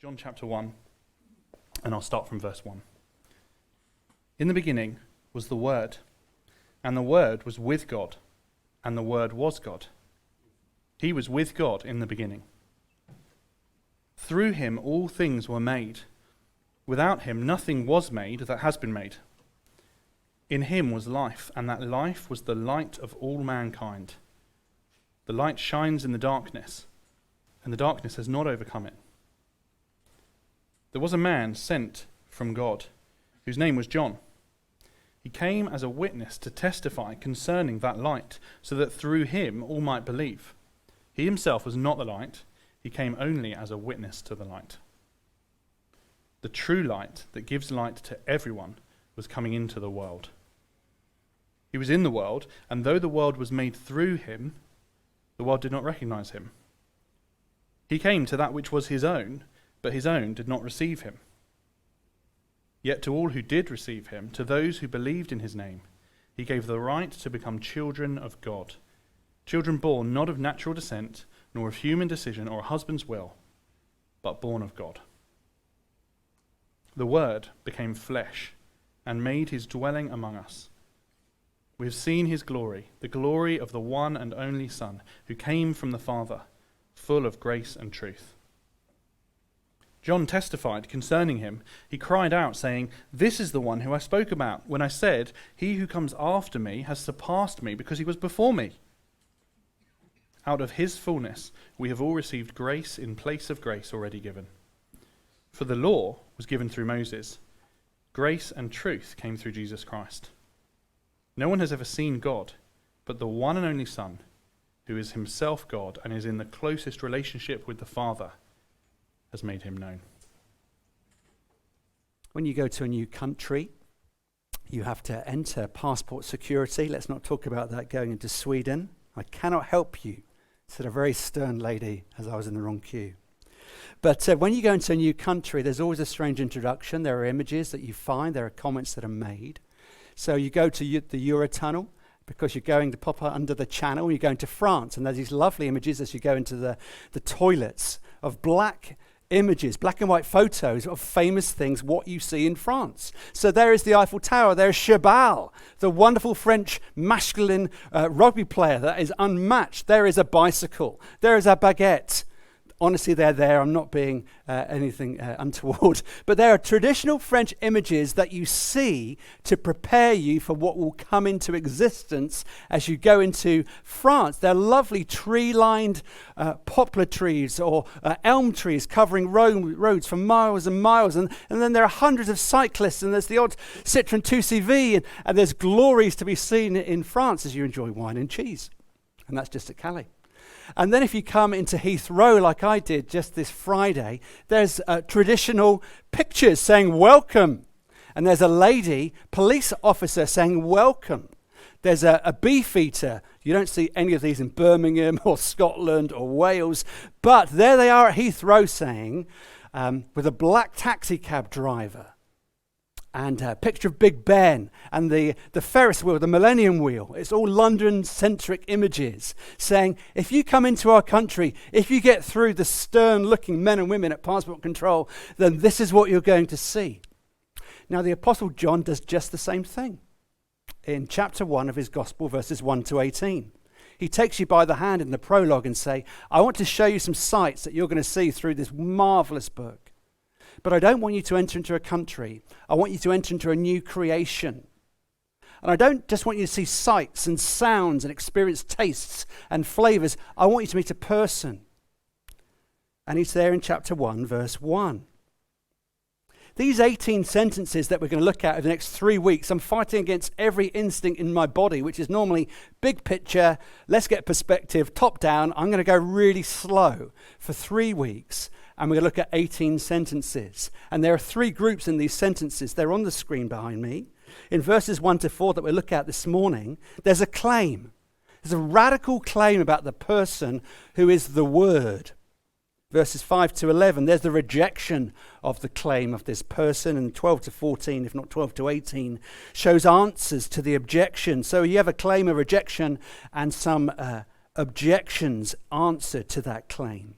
John chapter 1, and I'll start from verse 1. In the beginning was the Word, and the Word was with God, and the Word was God. He was with God in the beginning. Through him all things were made. Without him nothing was made that has been made. In him was life, and that life was the light of all mankind. The light shines in the darkness, and the darkness has not overcome it. There was a man sent from God, whose name was John. He came as a witness to testify concerning that light, so that through him all might believe. He himself was not the light, he came only as a witness to the light. The true light that gives light to everyone was coming into the world. He was in the world, and though the world was made through him, the world did not recognize him. He came to that which was his own, but his own did not receive him. Yet to all who did receive him, to those who believed in his name, he gave the right to become children of God. Children born not of natural descent, nor of human decision or a husband's will, but born of God. The Word became flesh and made his dwelling among us. We have seen his glory, the glory of the one and only Son, who came from the Father, full of grace and truth. John testified concerning him. He cried out, saying, "This is the one who I spoke about when I said, 'He who comes after me has surpassed me because he was before me.' Out of his fullness we have all received grace in place of grace already given. For the law was given through Moses. Grace and truth came through Jesus Christ. No one has ever seen God, but the one and only Son, who is himself God and is in the closest relationship with the Father, has made him known." When you go to a new country, you have to enter passport security. Let's not talk about that going into Sweden. I cannot help you, said a very stern lady as I was in the wrong queue. But when you go into a new country, there's always a strange introduction. There are images that you find. There are comments that are made. So you go to the Eurotunnel because you're going to pop under the channel. You're going to France, and there's these lovely images as you go into the toilets of black images, black and white photos of famous things, what you see in France. So there is the Eiffel Tower, there's Chabal, the wonderful French masculine rugby player that is unmatched. There is a bicycle, there is a baguette. Honestly, they're there. I'm not being anything untoward. But there are traditional French images that you see to prepare you for what will come into existence as you go into France. They're lovely tree-lined poplar trees or elm trees covering roads for miles and miles. And then there are hundreds of cyclists, and there's the odd Citroën 2CV, and there's glories to be seen in France as you enjoy wine and cheese. And that's just at Calais. And then if you come into Heathrow, like I did just this Friday, there's traditional pictures saying welcome. And there's a lady, police officer, saying welcome. There's a beefeater. You don't see any of these in Birmingham or Scotland or Wales. But there they are at Heathrow saying, with a black taxi cab driver, and a picture of Big Ben and the Ferris wheel, the Millennium Wheel. It's all London-centric images saying, if you come into our country, if you get through the stern-looking men and women at passport control, then this is what you're going to see. Now, the Apostle John does just the same thing in chapter 1 of his Gospel, verses 1 to 18. He takes you by the hand in the prologue and say, I want to show you some sights that you're going to see through this marvelous book. But I don't want you to enter into a country. I want you to enter into a new creation. And I don't just want you to see sights and sounds and experience tastes and flavors. I want you to meet a person. And he's there in chapter 1, verse 1. These 18 sentences that we're going to look at over the next 3 weeks, I'm fighting against every instinct in my body, which is normally big picture, let's get perspective, top down. I'm going to go really slow for 3 weeks. And we're going to look at 18 sentences. And there are 3 groups in these sentences. They're on the screen behind me. In verses 1 to 4 that we'll look at this morning, there's a claim. There's a radical claim about the person who is the Word. Verses 5 to 11, there's the rejection of the claim of this person. And 12 to 14, if not 12 to 18, shows answers to the objection. So you have a claim, a rejection, and some objections answered to that claim.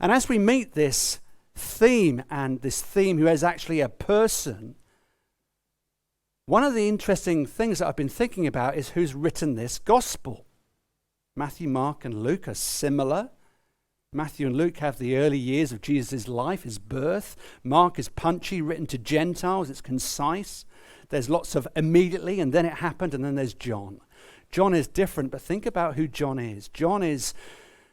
And as we meet this theme, and this theme who is actually a person, one of the interesting things that I've been thinking about is who's written this gospel. Matthew, Mark, and Luke are similar. Matthew and Luke have the early years of Jesus' life, his birth. Mark is punchy, written to Gentiles. It's concise. There's lots of immediately, and then it happened, and then there's John. John is different, but think about who John is. John is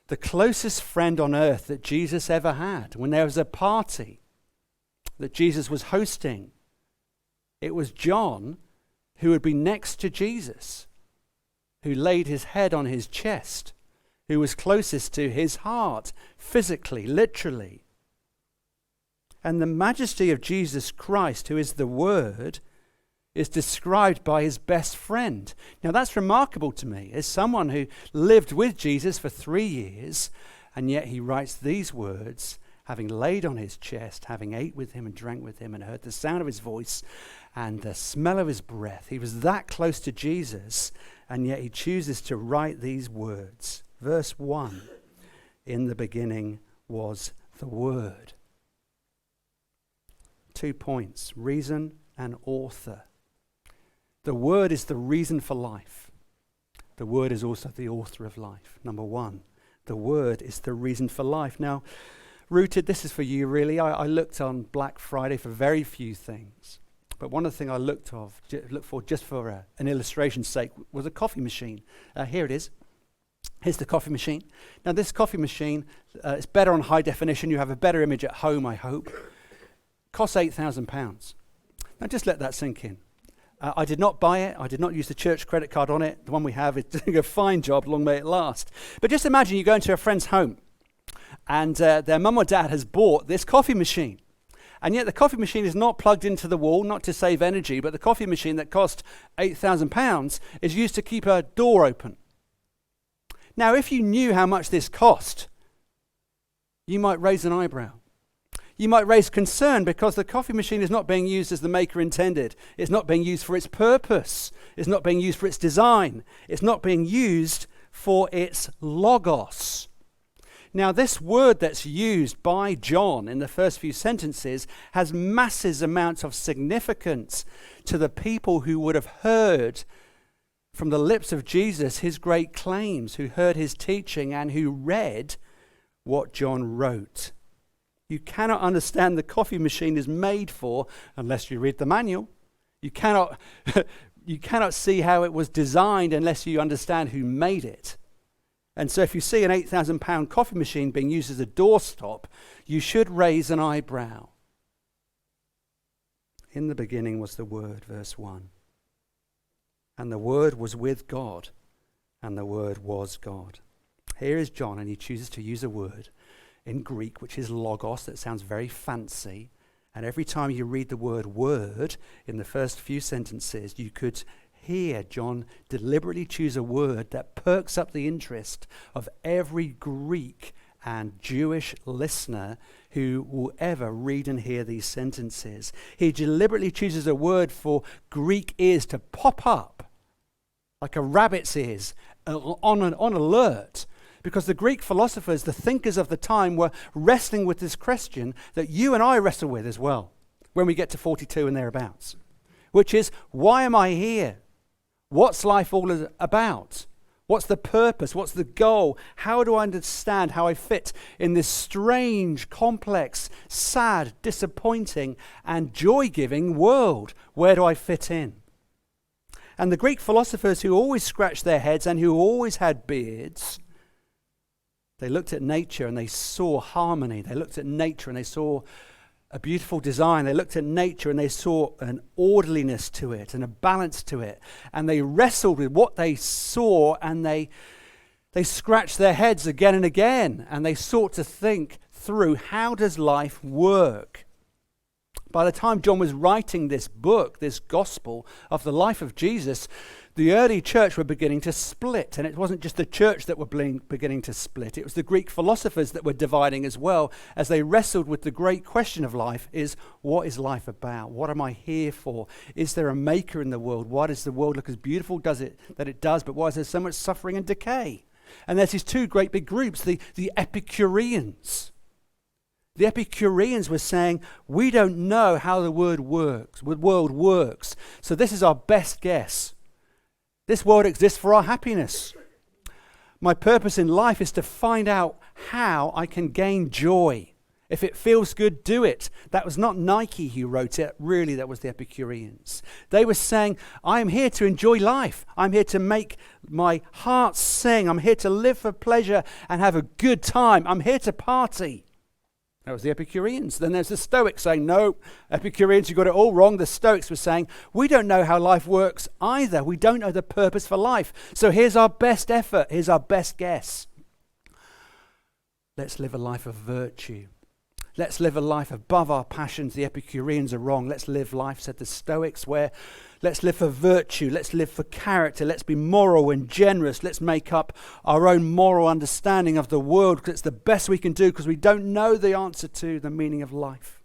the closest friend on earth that Jesus ever had. When there was a party that Jesus was hosting, it was John who would be next to Jesus, who laid his head on his chest, who was closest to his heart, physically, literally. And the majesty of Jesus Christ, who is the Word, is described by his best friend. Now that's remarkable to me, as someone who lived with Jesus for 3 years, and yet he writes these words, having laid on his chest, having ate with him and drank with him and heard the sound of his voice and the smell of his breath. He was that close to Jesus, and yet he chooses to write these words. Verse 1, in the beginning was the Word. 2 points, reason and author. The Word is the reason for life. The Word is also the author of life. Number 1, the Word is the reason for life. Now, Rooted, this is for you really. I looked on Black Friday for very few things. But one of the things I looked for just for an illustration's sake was a coffee machine. Here it is. Here's the coffee machine. Now this coffee machine, it's better on high definition. You have a better image at home, I hope. Costs £8,000. Now just let that sink in. I did not buy it. I did not use the church credit card on it. The one we have is doing a fine job. Long may it last. But just imagine you go into a friend's home and their mum or dad has bought this coffee machine. And yet the coffee machine is not plugged into the wall, not to save energy, but the coffee machine that cost £8,000 is used to keep a door open. Now, if you knew how much this cost, you might raise an eyebrow. You might raise concern because the coffee machine is not being used as the maker intended. It's not being used for its purpose. It's not being used for its design. It's not being used for its logos. Now, this word that's used by John in the first few sentences has massive amounts of significance to the people who would have heard from the lips of Jesus his great claims, who heard his teaching and who read what John wrote. You cannot understand the coffee machine is made for unless you read the manual. You cannot see how it was designed unless you understand who made it. And so if you see an £8,000 coffee machine being used as a doorstop, you should raise an eyebrow. In the beginning was the Word, verse 1. And the Word was with God, and the Word was God. Here is John, and he chooses to use a word in Greek, which is logos. That sounds very fancy. And every time you read the word in the first few sentences, you could hear John deliberately choose a word that perks up the interest of every Greek and Jewish listener who will ever read and hear these sentences. He deliberately chooses a word for Greek ears to pop up like a rabbit's ears on alert, because the Greek philosophers, the thinkers of the time, were wrestling with this question that you and I wrestle with as well when we get to 42 and thereabouts, which is, why am I here? What's life all about? What's the purpose? What's the goal? How do I understand how I fit in this strange, complex, sad, disappointing, and joy-giving world? Where do I fit in? And the Greek philosophers who always scratched their heads and who always had beards, they looked at nature and they saw harmony. They looked at nature and they saw a beautiful design. They looked at nature and they saw an orderliness to it and a balance to it. And they wrestled with what they saw, and they scratched their heads again and again, and they sought to think through, how does life work? By the time John was writing this book, this gospel of the life of Jesus, the early church were beginning to split. And it wasn't just the church that were beginning to split. It was the Greek philosophers that were dividing as well, as they wrestled with the great question of life is, what is life about? What am I here for? Is there a maker in the world? Why does the world look as beautiful that it does, but why is there so much suffering and decay? And there's these two great big groups, the Epicureans, The Epicureans were saying, we don't know how the world works, so this is our best guess. This world exists for our happiness. My purpose in life is to find out how I can gain joy. If it feels good, do it. That was not Nike who wrote it. Really, that was the Epicureans. They were saying, I am here to enjoy life. I'm here to make my heart sing. I'm here to live for pleasure and have a good time. I'm here to party. That was the Epicureans. Then there's the Stoics saying, no, Epicureans, you got it all wrong. The Stoics were saying, we don't know how life works either. We don't know the purpose for life. So here's our best effort. Here's our best guess. Let's live a life of virtue. Let's live a life above our passions. The Epicureans are wrong. Let's live life, said the Stoics, where let's live for virtue. Let's live for character. Let's be moral and generous. Let's make up our own moral understanding of the world because it's the best we can do because we don't know the answer to the meaning of life.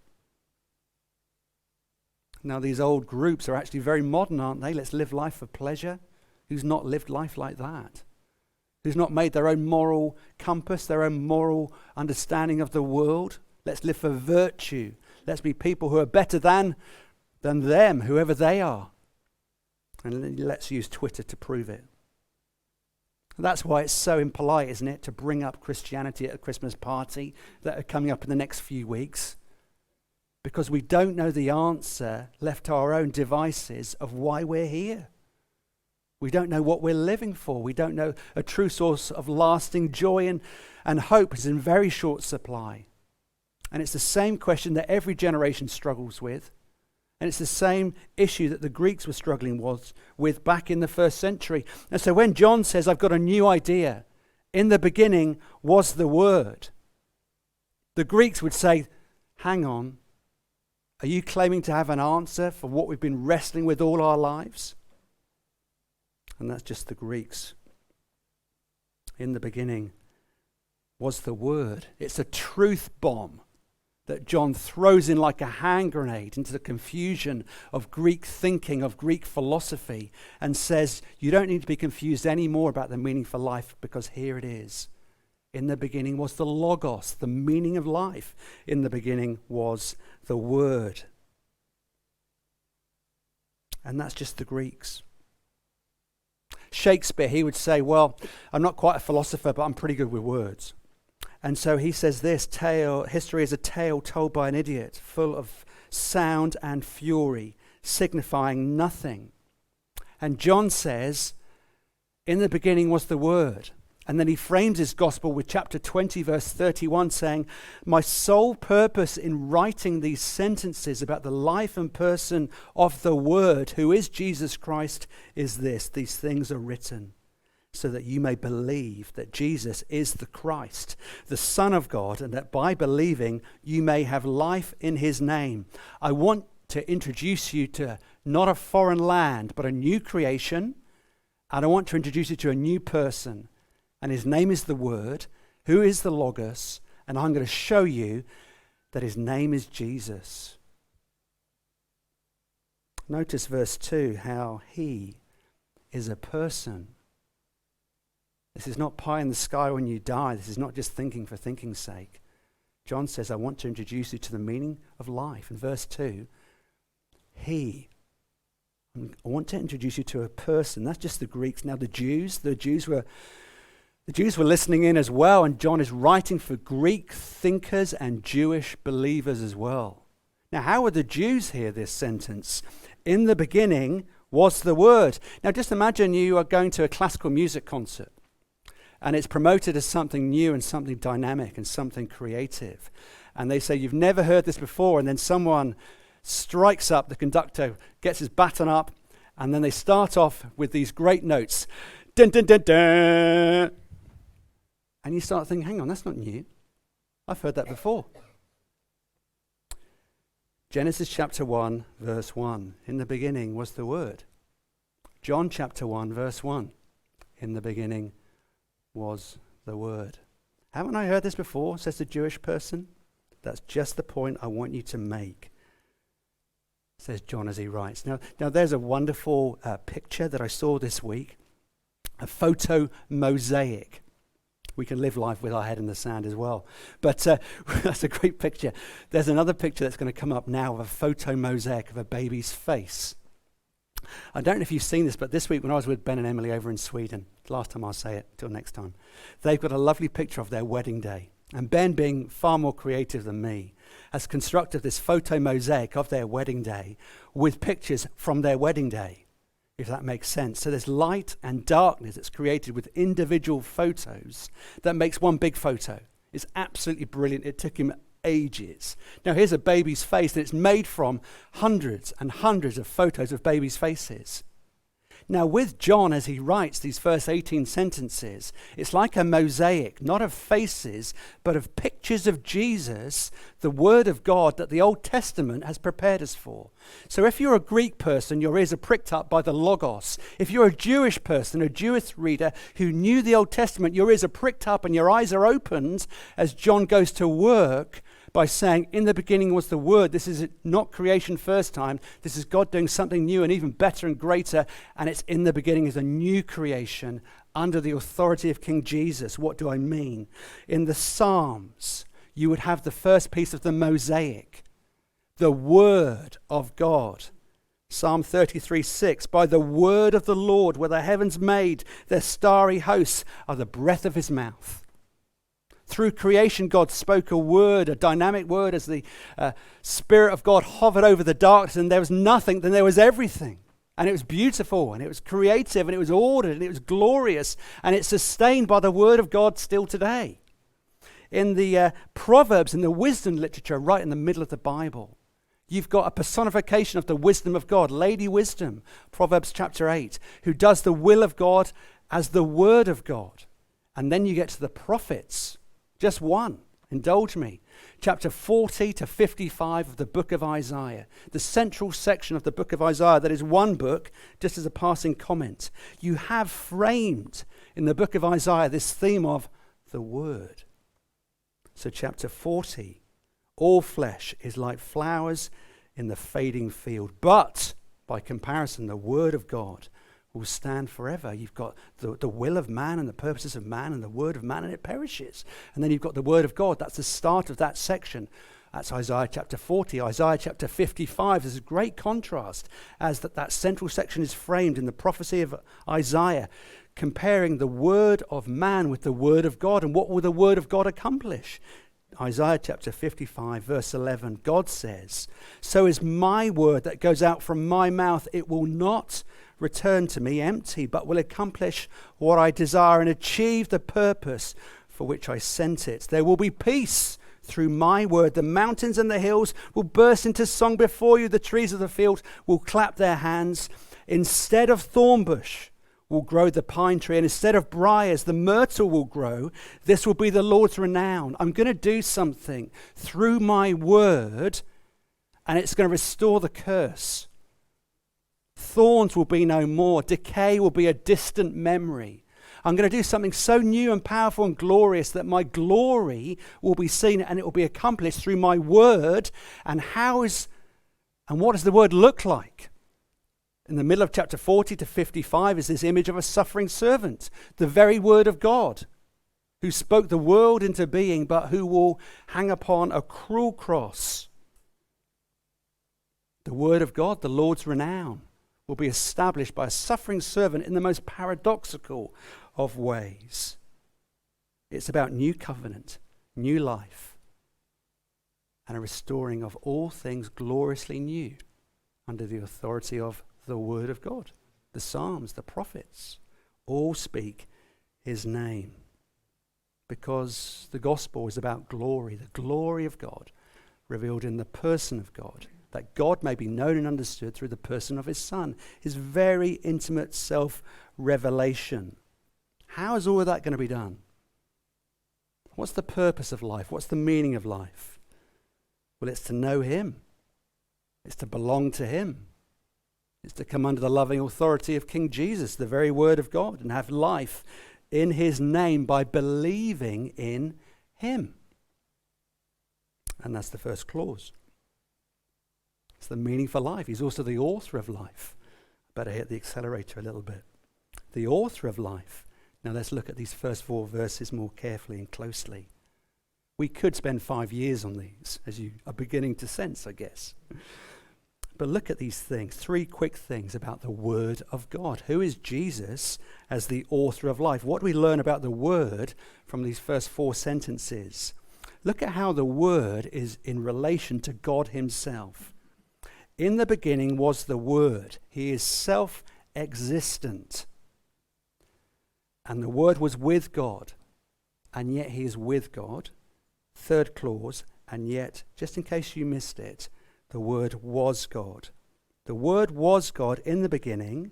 Now, these old groups are actually very modern, aren't they? Let's live life for pleasure. Who's not lived life like that? Who's not made their own moral compass, their own moral understanding of the world? Let's live for virtue. Let's be people who are better than them, whoever they are. And let's use Twitter to prove it. That's why it's so impolite, isn't it, to bring up Christianity at a Christmas party that are coming up in the next few weeks. Because we don't know the answer, left to our own devices, of why we're here. We don't know what we're living for. We don't know a true source of lasting joy and hope is in very short supply. And it's the same question that every generation struggles with. And it's the same issue that the Greeks were struggling with back in the first century. And so when John says, I've got a new idea, in the beginning was the Word, the Greeks would say, hang on, are you claiming to have an answer for what we've been wrestling with all our lives? And that's just the Greeks. In the beginning was the Word. It's a truth bomb that John throws in like a hand grenade into the confusion of Greek thinking, of Greek philosophy, and says, you don't need to be confused anymore about the meaning for life because here it is. In the beginning was the Logos, the meaning of life. In the beginning was the Word. And that's just the Greeks. Shakespeare, he would say, well, I'm not quite a philosopher, but I'm pretty good with words. And so he says this, history is a tale told by an idiot, full of sound and fury, signifying nothing. And John says, in the beginning was the Word. And then he frames his gospel with chapter 20, verse 31, saying, my sole purpose in writing these sentences about the life and person of the Word, who is Jesus Christ, is this: these things are written so that you may believe that Jesus is the Christ, the Son of God, and that by believing you may have life in his name. I want to introduce you to not a foreign land, but a new creation. And I want to introduce you to a new person. And his name is the Word, who is the Logos. And I'm going to show you that his name is Jesus. Notice verse 2, how he is a person. This is not pie in the sky when you die. This is not just thinking for thinking's sake. John says, I want to introduce you to the meaning of life. In verse 2, I want to introduce you to a person. That's just the Greeks. Now the Jews were listening in as well, and John is writing for Greek thinkers and Jewish believers as well. Now, how would the Jews hear this sentence? In the beginning was the Word. Now, just imagine you are going to a classical music concert, and it's promoted as something new and something dynamic and something creative. And they say, you've never heard this before, and then someone strikes up, the conductor gets his baton up, and then they start off with these great notes. Dun, dun, dun, dun. And you start thinking, hang on, that's not new. I've heard that before. Genesis chapter 1, verse 1. In the beginning was the Word. John chapter 1, verse 1. In the beginning was the Word. Haven't I heard this before, says the Jewish person? That's just the point I want you to make, says John as he writes. Now there's a wonderful picture that I saw this week, a photo mosaic. We can live life with our head in the sand as well. But that's a great picture. There's another picture that's going to come up now of a photo mosaic of a baby's face. I don't know if you've seen this, but this week when I was with Ben and Emily over in Sweden, last time I'll say it, till next time, they've got a lovely picture of their wedding day. And Ben, being far more creative than me, has constructed this photo mosaic of their wedding day with pictures from their wedding day, if that makes sense. So there's light and darkness that's created with individual photos that makes one big photo. It's absolutely brilliant. It took him ages. Now here's a baby's face, and it's made from hundreds and hundreds of photos of babies' faces. Now with John, as he writes these first 18 sentences, it's like a mosaic, not of faces, but of pictures of Jesus, the Word of God that the Old Testament has prepared us for. So if you're a Greek person, your ears are pricked up by the Logos. If you're a Jewish person, a Jewish reader who knew the Old Testament, your ears are pricked up and your eyes are opened as John goes to work by saying, in the beginning was the Word. This is not creation first time. This is God doing something new and even better and greater. And it's in the beginning is a new creation under the authority of King Jesus. What do I mean? In the Psalms, you would have the first piece of the mosaic, the Word of God. Psalm 33:6, by the word of the Lord were the heavens made, their starry hosts are the breath of his mouth. Through creation, God spoke a word, a dynamic word, as the Spirit of God hovered over the darkness, and there was nothing, then there was everything. And it was beautiful, and it was creative, and it was ordered, and it was glorious, and it's sustained by the word of God still today. In the Proverbs, in the wisdom literature, right in the middle of the Bible, you've got a personification of the wisdom of God, Lady Wisdom, Proverbs chapter 8, who does the will of God as the word of God. And then you get to the prophets. Just one, indulge me. Chapter 40 to 55 of the book of Isaiah. The central section of the book of Isaiah, that is one book, just as a passing comment. You have framed in the book of Isaiah this theme of the word. So chapter 40, all flesh is like flowers in the fading field. But by comparison, the word of God will stand forever. You've got the will of man and the purposes of man and the word of man, and it perishes. And then you've got the word of God. That's the start of that section. That's Isaiah chapter 40. Isaiah chapter 55. There's a great contrast as that central section is framed in the prophecy of Isaiah, comparing the word of man with the word of God. And what will the word of God accomplish? Isaiah chapter 55, verse 11, God says, so is my word that goes out from my mouth. It will not return to me empty, but will accomplish what I desire and achieve the purpose for which I sent it. There will be peace through my word. The mountains and the hills will burst into song before you. The trees of the field will clap their hands. Instead of thorn bush will grow the pine tree, and instead of briars, the myrtle will grow. This will be the Lord's renown. I'm going to do something through my word, and it's going to restore the curse. Thorns will be no more. Decay will be a distant memory. I'm going to do something so new and powerful and glorious that my glory will be seen, and it will be accomplished through my word. And what does the word look like? In the middle of chapter 40 to 55 is this image of a suffering servant, the very word of God, who spoke the world into being, but who will hang upon a cruel cross. The word of God, the Lord's renown, will be established by a suffering servant in the most paradoxical of ways. It's about new covenant, new life, and a restoring of all things gloriously new under the authority of the word of God. The Psalms, the prophets, all speak his name, because the gospel is about glory, the glory of God revealed in the person of God, that God may be known and understood through the person of his Son, his very intimate self-revelation. How is all of that going to be done? What's the purpose of life? What's the meaning of life? Well, it's to know him. It's to belong to him. It's to come under the loving authority of King Jesus, the very word of God, and have life in his name by believing in him. And that's the first clause. It's the meaning for life. He's also the author of life. Better hit the accelerator a little bit. The author of life Now let's look at these first 4 verses more carefully and closely. We could spend 5 years on these, as you are beginning to sense, I guess. But look at these things, 3 quick things about the Word of God. Who is Jesus as the author of life? What do we learn about the Word from these first 4 sentences? Look at how the Word is in relation to God himself. In the beginning was the Word. He is self-existent. And the Word was with God. And yet he is with God. 3rd clause, and yet, just in case you missed it, the Word was God. The Word was God in the beginning.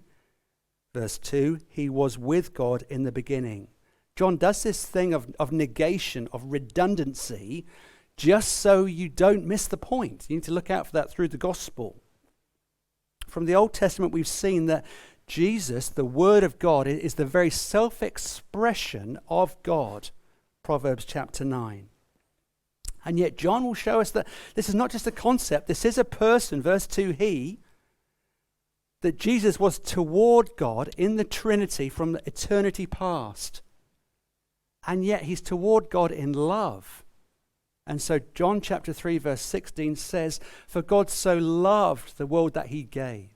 Verse 2, he was with God in the beginning. John does this thing of negation, of redundancy, just so you don't miss the point. You need to look out for that through the gospel. From the Old Testament, we've seen that Jesus, the Word of God, is the very self-expression of God. Proverbs chapter 9. And yet John will show us that this is not just a concept, this is a person. Verse 2, that Jesus was toward God in the Trinity from the eternity past. And yet he's toward God in love. And so John chapter 3 verse 16 says, for God so loved the world that he gave.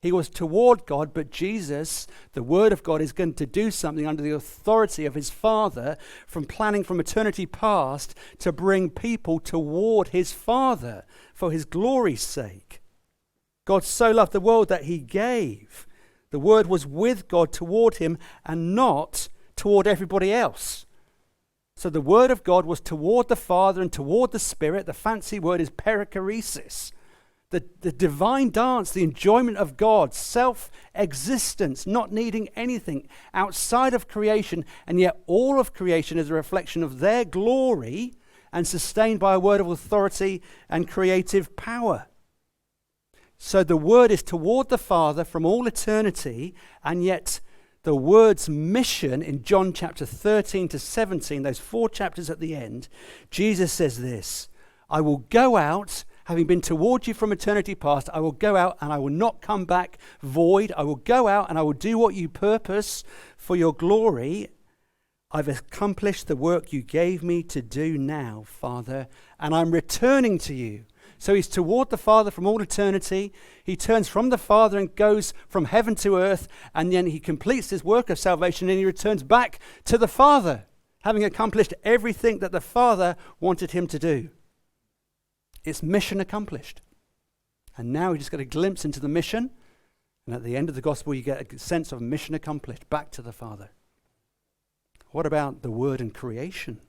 He was toward God, but Jesus, the Word of God, is going to do something under the authority of his Father from planning from eternity past to bring people toward his Father for his glory's sake. God so loved the world that he gave. The Word was with God toward him and not toward everybody else. So the Word of God was toward the Father and toward the Spirit. The fancy word is perichoresis. The divine dance, the enjoyment of God, self-existence, not needing anything outside of creation, and yet all of creation is a reflection of their glory and sustained by a word of authority and creative power. So the Word is toward the Father from all eternity, and yet the Word's mission in John chapter 13 to 17, those 4 chapters at the end, Jesus says this, I will go out, having been toward you from eternity past, I will go out and I will not come back void. I will go out and I will do what you purpose for your glory. I've accomplished the work you gave me to do now, Father, and I'm returning to you. So he's toward the Father from all eternity. He turns from the Father and goes from heaven to earth, and then he completes his work of salvation and he returns back to the Father, having accomplished everything that the Father wanted him to do. It's mission accomplished. And now we just get a glimpse into the mission. And at the end of the gospel, you get a sense of mission accomplished, back to the Father. What about the Word and creation?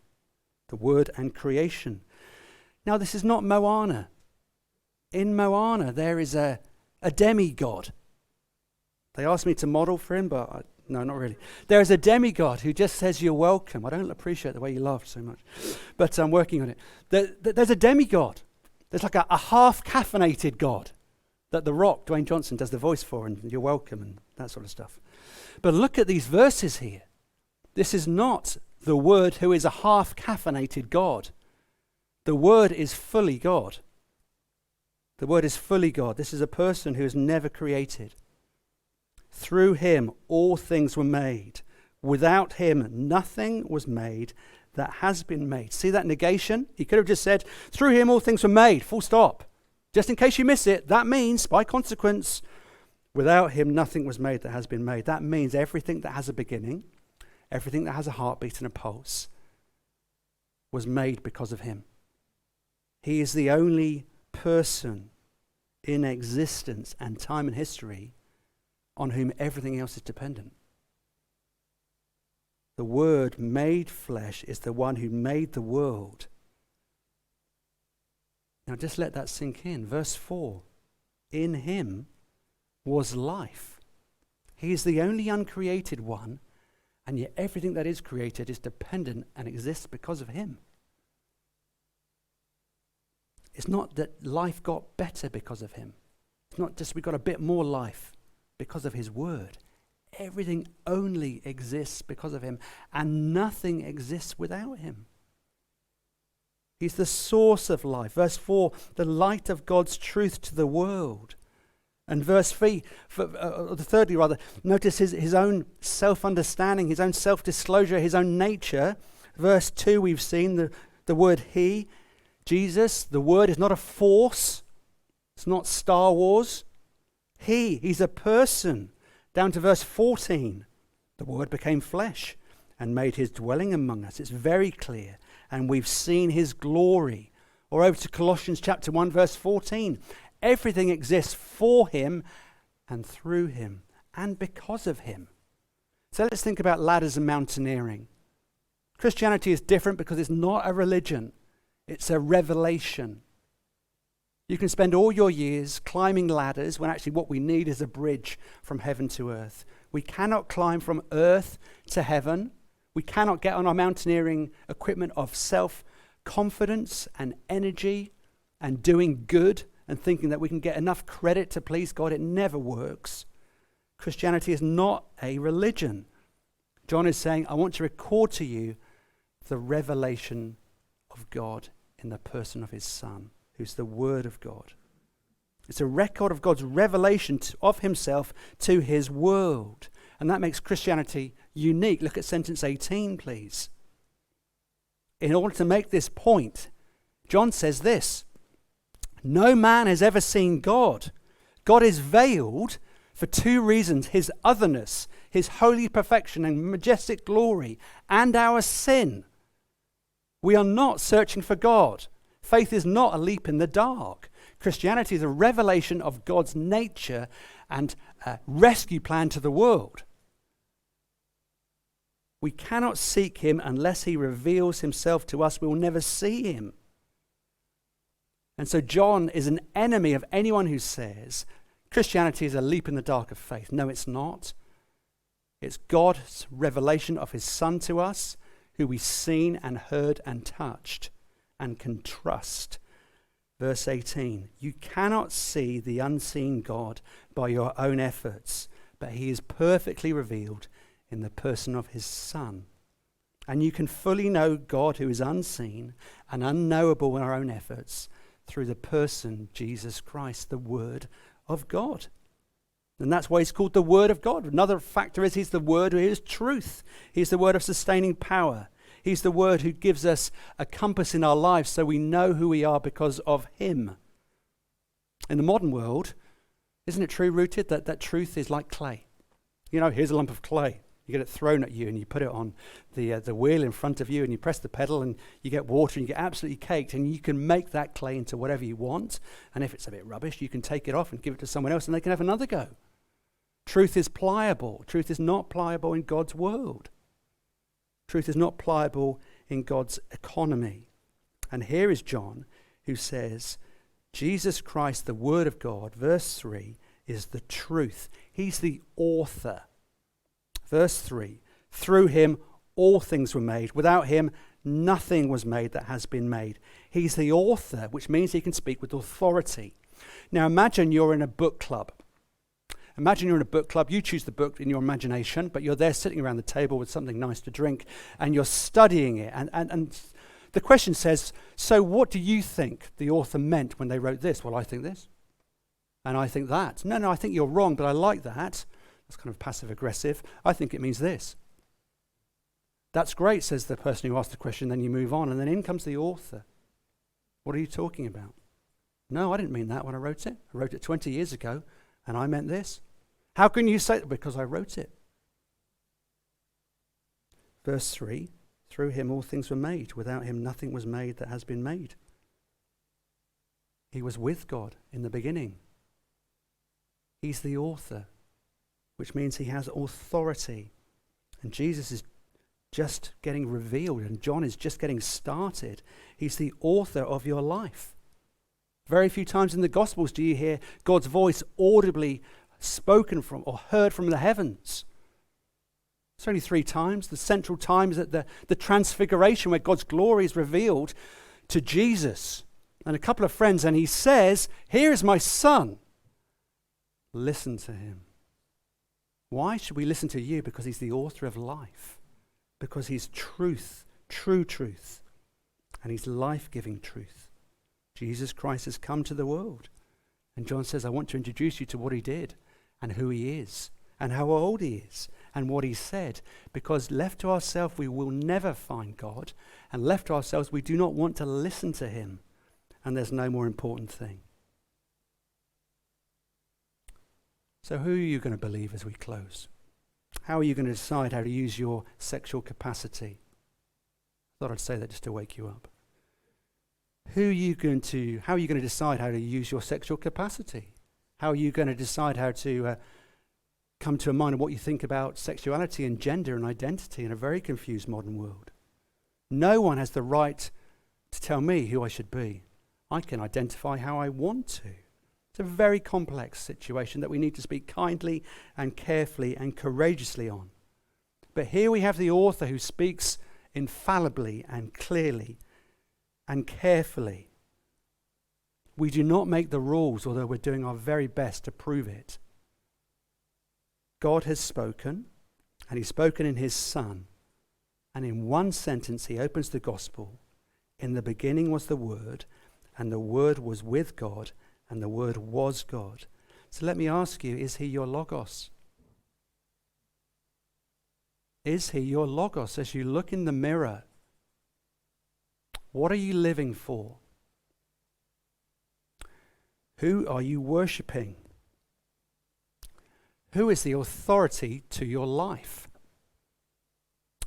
The Word and creation. Now, this is not Moana. In Moana, there is a demigod. They asked me to model for him, but no, not really. There is a demigod who just says you're welcome. I don't appreciate the way you laughed so much, but I'm working on it. There's a demigod. There's like a half-caffeinated God that The Rock, Dwayne Johnson, does the voice for, and you're welcome and that sort of stuff. But look at these verses here. This is not the Word who is a half-caffeinated God. The Word is fully God. The Word is fully God. This is a person who is never created. Through him all things were made. Without him nothing was made that has been made. See that negation? He could have just said, through him all things were made, full stop. Just in case you miss it, that means, by consequence, without him nothing was made that has been made. That means everything that has a beginning, everything that has a heartbeat and a pulse, was made because of him. He is the only person in existence and time and history on whom everything else is dependent. The Word made flesh is the one who made the world. Now just let that sink in. Verse 4, in him was life. He is the only uncreated one, and yet everything that is created is dependent and exists because of him. It's not that life got better because of him. It's not just we got a bit more life because of his Word. Everything only exists because of him, and nothing exists without him. He's the source of life. Verse 4, the light of God's truth to the world. And thirdly, notice his own self-understanding, his own self-disclosure, his own nature. Verse 2, we've seen the word he, Jesus. The word is not a force. It's not Star Wars. He's a person. Down to verse 14, the word became flesh and made his dwelling among us. It's very clear. And we've seen his glory. Or over to Colossians chapter 1, verse 14. Everything exists for him and through him and because of him. So let's think about ladders and mountaineering. Christianity is different because it's not a religion. It's a revelation. You can spend all your years climbing ladders when actually what we need is a bridge from heaven to earth. We cannot climb from earth to heaven. We cannot get on our mountaineering equipment of self-confidence and energy and doing good and thinking that we can get enough credit to please God. It never works. Christianity is not a religion. John is saying, I want to record to you the revelation of God in the person of his Son, who's the Word of God. It's a record of God's revelation of himself to his world. And that makes Christianity unique. Look at sentence 18, please. In order to make this point, John says this: no man has ever seen God. God is veiled for two reasons: his otherness, his holy perfection and majestic glory, and our sin. We are not searching for God. Faith is not a leap in the dark. Christianity is a revelation of God's nature and a rescue plan to the world. We cannot seek him unless he reveals himself to us. We will never see him. And so John is an enemy of anyone who says Christianity is a leap in the dark of faith. No, it's not. It's God's revelation of his Son to us, who we've seen and heard and touched and can trust. Verse 18, you cannot see the unseen God by your own efforts, but he is perfectly revealed in the person of his Son. And you can fully know God, who is unseen and unknowable in our own efforts, through the person Jesus Christ, the Word of God. And that's why he's called the Word of God. Another factor is he's the Word who is truth. He's the Word of sustaining power. He's the Word who gives us a compass in our lives so we know who we are because of him. In the modern world, isn't it true-rooted that truth is like clay? You know, here's a lump of clay. You get it thrown at you and you put it on the wheel in front of you and you press the pedal and you get water and you get absolutely caked, and you can make that clay into whatever you want. And if it's a bit rubbish, you can take it off and give it to someone else and they can have another go. Truth is pliable. Truth is not pliable in God's world. Truth is not pliable in God's economy. And here is John, who says, Jesus Christ, the Word of God, verse 3, is the truth. He's the author. Verse 3, through him all things were made. Without him nothing was made that has been made. He's the author, which means he can speak with authority. Now imagine you're in a book club. Imagine you're in a book club. You choose the book in your imagination, but you're there sitting around the table with something nice to drink, and you're studying it. And the question says, so what do you think the author meant when they wrote this? Well, I think this, and I think that. No, I think you're wrong, but I like that. That's kind of passive-aggressive. I think it means this. That's great, says the person who asked the question. Then you move on, and then in comes the author. What are you talking about? No, I didn't mean that when I wrote it. I wrote it 20 years ago, and I meant this. How can you say that? Because I wrote it. Verse 3, through him all things were made. Without him nothing was made that has been made. He was with God in the beginning. He's the author, which means he has authority. And Jesus is just getting revealed, and John is just getting started. He's the author of your life. Very few times in the Gospels do you hear God's voice audibly spoken from or heard from the heavens. It's only 3 times. The central time is at the transfiguration, where God's glory is revealed to Jesus and a couple of friends, and he says, here is my Son. Listen to him. Why should we listen to you? Because he's the author of life. Because he's truth, true truth. And he's life-giving truth. Jesus Christ has come to the world. And John says, I want to introduce you to what he did and who he is and how old he is and what he said. Because left to ourselves, we will never find God. And left to ourselves, we do not want to listen to him. And there's no more important thing. So who are you going to believe as we close? How are you going to decide how to use your sexual capacity? I thought I'd say that just to wake you up. How are you going to decide how to use your sexual capacity? How are you going to decide how to come to a mind of what you think about sexuality and gender and identity in a very confused modern world? No one has the right to tell me who I should be. I can identify how I want to. It's a very complex situation that we need to speak kindly and carefully and courageously on. But here we have the author who speaks infallibly and clearly and carefully. We do not make the rules, although we're doing our very best to prove it. God has spoken, and he's spoken in his Son. And in one sentence, he opens the gospel. In the beginning was the Word, and the Word was with God, and the Word was God. So let me ask you, is he your Logos? Is he your Logos? As you look in the mirror, what are you living for? Who are you worshipping? Who is the authority to your life?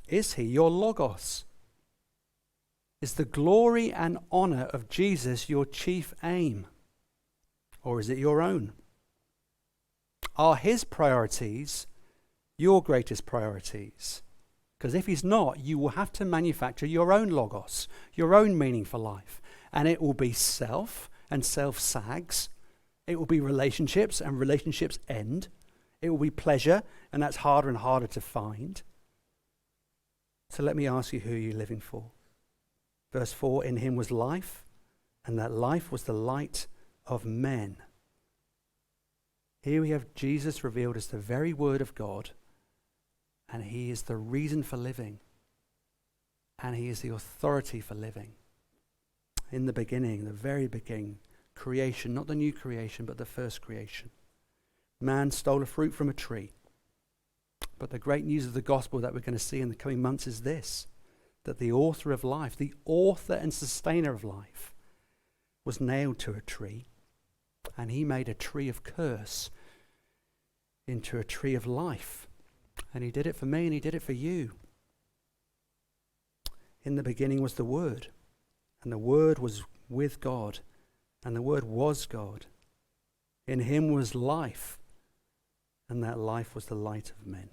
Is he your Logos? Is the glory and honor of Jesus your chief aim? Or is it your own? Are his priorities your greatest priorities? Because if he's not, you will have to manufacture your own Logos, your own meaning for life. And it will be self, and self sags. It will be relationships, and relationships end. It will be pleasure, and that's harder and harder to find. So let me ask you, who are you living for? Verse 4, in him was life, and that life was the light of men. Here we have Jesus revealed as the very Word of God, and he is the reason for living, and he is the authority for living. In the beginning, the very beginning, creation, not the new creation, but the first creation. Man stole a fruit from a tree. But the great news of the gospel that we're going to see in the coming months is this, that the author of life, the author and sustainer of life, was nailed to a tree, and he made a tree of curse into a tree of life. And he did it for me, and he did it for you. In the beginning was the Word, and the Word was with God, and the Word was God. In him was life, and that life was the light of men.